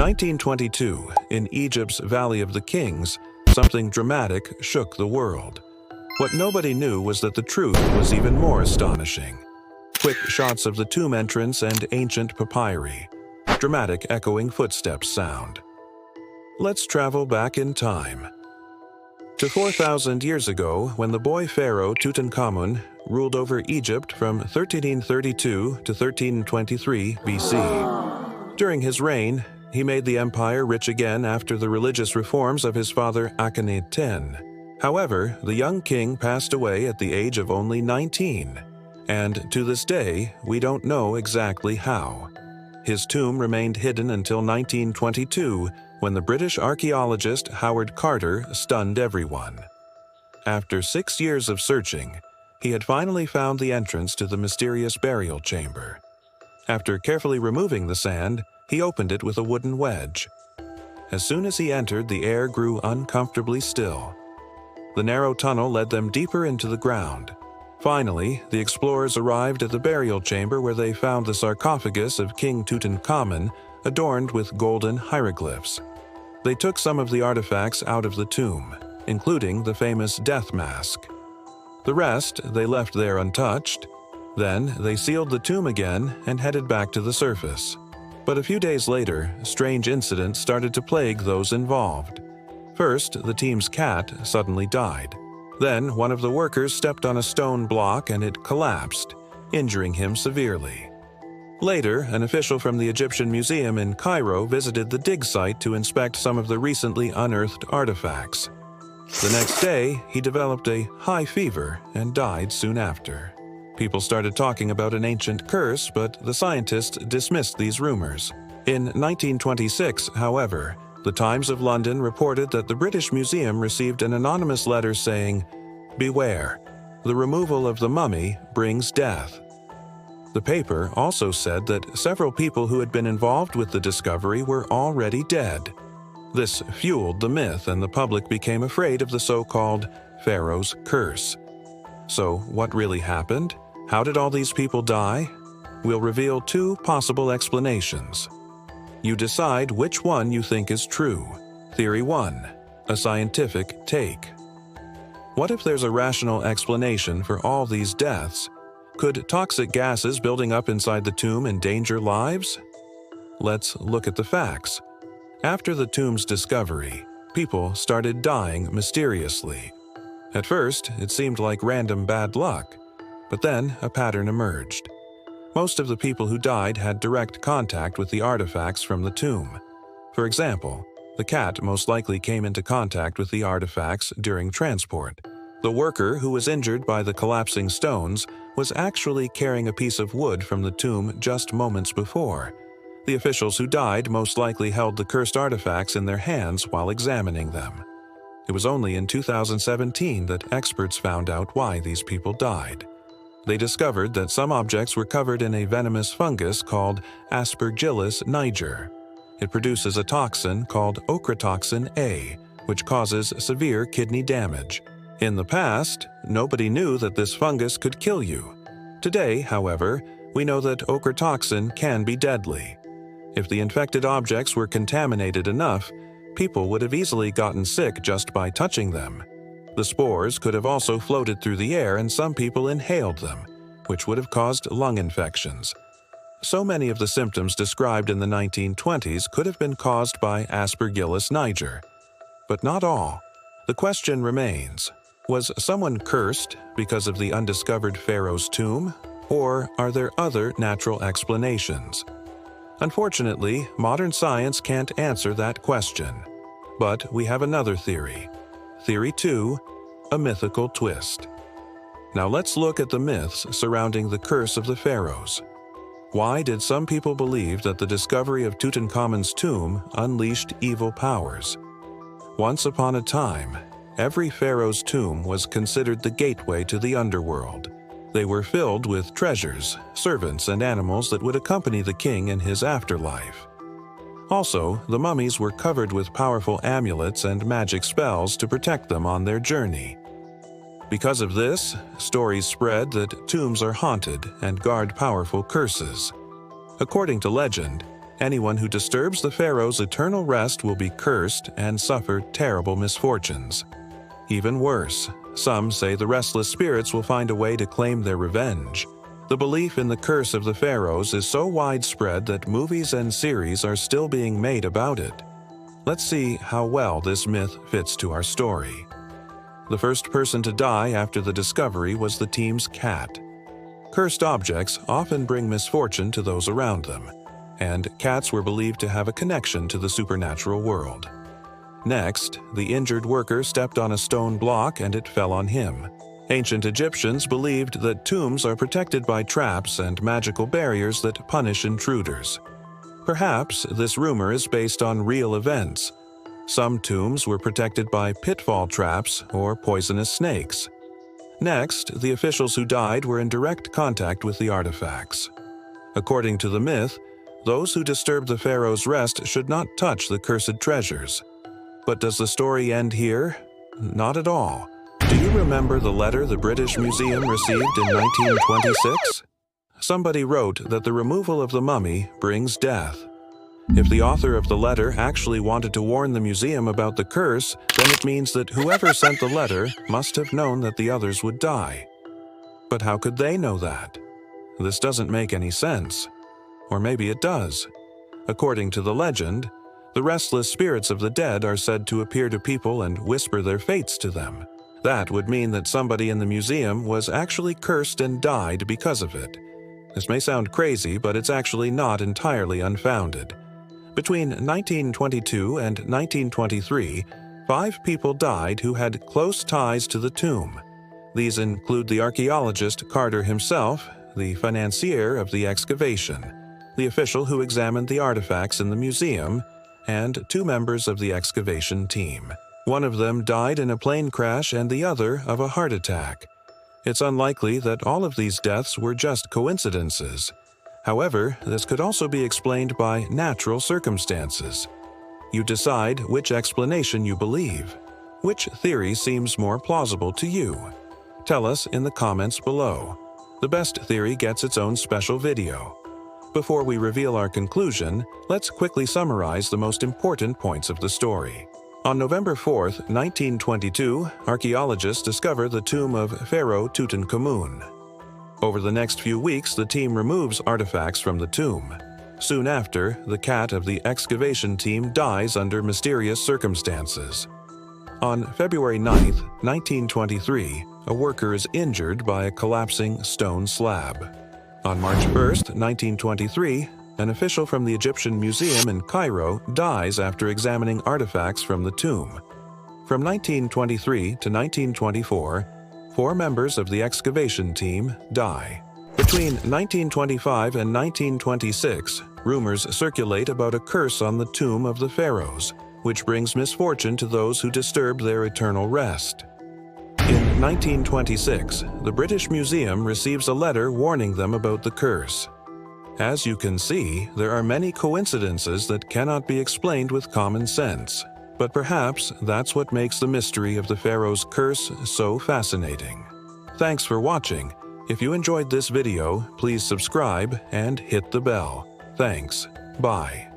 1922, in Egypt's Valley of the Kings, something dramatic shook the world. What nobody knew was that the truth was even more astonishing. Quick shots of the tomb entrance and ancient papyri. Dramatic echoing footsteps sound. Let's travel back in time. To 4,000 years ago, when the boy pharaoh Tutankhamun ruled over Egypt from 1332 to 1323 BC. During his reign, he made the empire rich again after the religious reforms of his father Akhenaten X. However, the young king passed away at the age of only 19, and to this day, we don't know exactly how. His tomb remained hidden until 1922, when the British archaeologist Howard Carter stunned everyone. After 6 years of searching, he had finally found the entrance to the mysterious burial chamber. After carefully removing the sand, he opened it with a wooden wedge. As soon as he entered, the air grew uncomfortably still. The narrow tunnel led them deeper into the ground. Finally, the explorers arrived at the burial chamber where they found the sarcophagus of King Tutankhamun adorned with golden hieroglyphs. They took some of the artifacts out of the tomb, including the famous death mask. The rest they left there untouched. Then they sealed the tomb again and headed back to the surface. But a few days later, strange incidents started to plague those involved. First, the team's cat suddenly died. Then, one of the workers stepped on a stone block and it collapsed, injuring him severely. Later, an official from the Egyptian Museum in Cairo visited the dig site to inspect some of the recently unearthed artifacts. The next day, he developed a high fever and died soon after. People started talking about an ancient curse, but the scientists dismissed these rumors. In 1926, however, the Times of London reported that the British Museum received an anonymous letter saying, "Beware, the removal of the mummy brings death." The paper also said that several people who had been involved with the discovery were already dead. This fueled the myth, and the public became afraid of the so-called Pharaoh's curse. So, what really happened? How did all these people die? We'll reveal two possible explanations. You decide which one you think is true. Theory 1. A scientific take. What if there's a rational explanation for all these deaths? Could toxic gases building up inside the tomb endanger lives? Let's look at the facts. After the tomb's discovery, people started dying mysteriously. At first, it seemed like random bad luck, but then a pattern emerged. Most of the people who died had direct contact with the artifacts from the tomb. For example, the cat most likely came into contact with the artifacts during transport. The worker who was injured by the collapsing stones was actually carrying a piece of wood from the tomb just moments before. The officials who died most likely held the cursed artifacts in their hands while examining them. It was only in 2017 that experts found out why these people died. They discovered that some objects were covered in a venomous fungus called Aspergillus niger. It produces a toxin called ochratoxin A, which causes severe kidney damage. In the past, nobody knew that this fungus could kill you. Today, however, we know that ochratoxin can be deadly. If the infected objects were contaminated enough, people would have easily gotten sick just by touching them. The spores could have also floated through the air and some people inhaled them, which would have caused lung infections. So many of the symptoms described in the 1920s could have been caused by Aspergillus niger. But not all. The question remains, was someone cursed because of the undiscovered pharaoh's tomb? Or are there other natural explanations? Unfortunately, modern science can't answer that question. But we have another theory. Theory 2, a mythical twist. Now let's look at the myths surrounding the curse of the pharaohs. Why did some people believe that the discovery of Tutankhamun's tomb unleashed evil powers? Once upon a time, every pharaoh's tomb was considered the gateway to the underworld. They were filled with treasures, servants, and animals that would accompany the king in his afterlife. Also, the mummies were covered with powerful amulets and magic spells to protect them on their journey. Because of this, stories spread that tombs are haunted and guard powerful curses. According to legend, Anyone who disturbs the pharaoh's eternal rest will be cursed and suffer terrible misfortunes. Even worse, some say the restless spirits will find a way to claim their revenge. The belief in the curse of the pharaohs is so widespread that movies and series are still being made about it. Let's see how well this myth fits to our story. The first person to die after the discovery was the team's cat. Cursed objects often bring misfortune to those around them, and cats were believed to have a connection to the supernatural world. Next, the injured worker stepped on a stone block and it fell on him. Ancient Egyptians believed that tombs are protected by traps and magical barriers that punish intruders. Perhaps this rumor is based on real events. Some tombs were protected by pitfall traps or poisonous snakes. Next, the officials who died were in direct contact with the artifacts. According to the myth, those who disturb the pharaoh's rest should not touch the cursed treasures. But does the story end here? Not at all. Do you remember the letter the British Museum received in 1926? Somebody wrote that the removal of the mummy brings death. If the author of the letter actually wanted to warn the museum about the curse, then it means that whoever sent the letter must have known that the others would die. But how could they know that? This doesn't make any sense. Or maybe it does. According to the legend, the restless spirits of the dead are said to appear to people and whisper their fates to them. That would mean that somebody in the museum was actually cursed and died because of it. This may sound crazy, but it's actually not entirely unfounded. Between 1922 and 1923, 5 people died who had close ties to the tomb. These include the archaeologist Carter himself, the financier of the excavation, the official who examined the artifacts in the museum, and 2 members of the excavation team. One of them died in a plane crash and the other of a heart attack. It's unlikely that all of these deaths were just coincidences. However, this could also be explained by natural circumstances. You decide which explanation you believe. Which theory seems more plausible to you? Tell us in the comments below. The best theory gets its own special video. Before we reveal our conclusion, let's quickly summarize the most important points of the story. On November 4, 1922, archaeologists discover the tomb of Pharaoh Tutankhamun. Over the next few weeks, the team removes artifacts from the tomb. Soon after, the cat of the excavation team dies under mysterious circumstances. On February 9, 1923, a worker is injured by a collapsing stone slab. On March 1, 1923, an official from the Egyptian Museum in Cairo dies after examining artifacts from the tomb. From 1923 to 1924, 4 members of the excavation team die. Between 1925 and 1926, rumors circulate about a curse on the tomb of the pharaohs, which brings misfortune to those who disturb their eternal rest. In 1926, the British Museum receives a letter warning them about the curse. As you can see, there are many coincidences that cannot be explained with common sense. But perhaps that's what makes the mystery of the pharaoh's curse so fascinating. Thanks for watching. If you enjoyed this video, please subscribe and hit the bell. Thanks. Bye.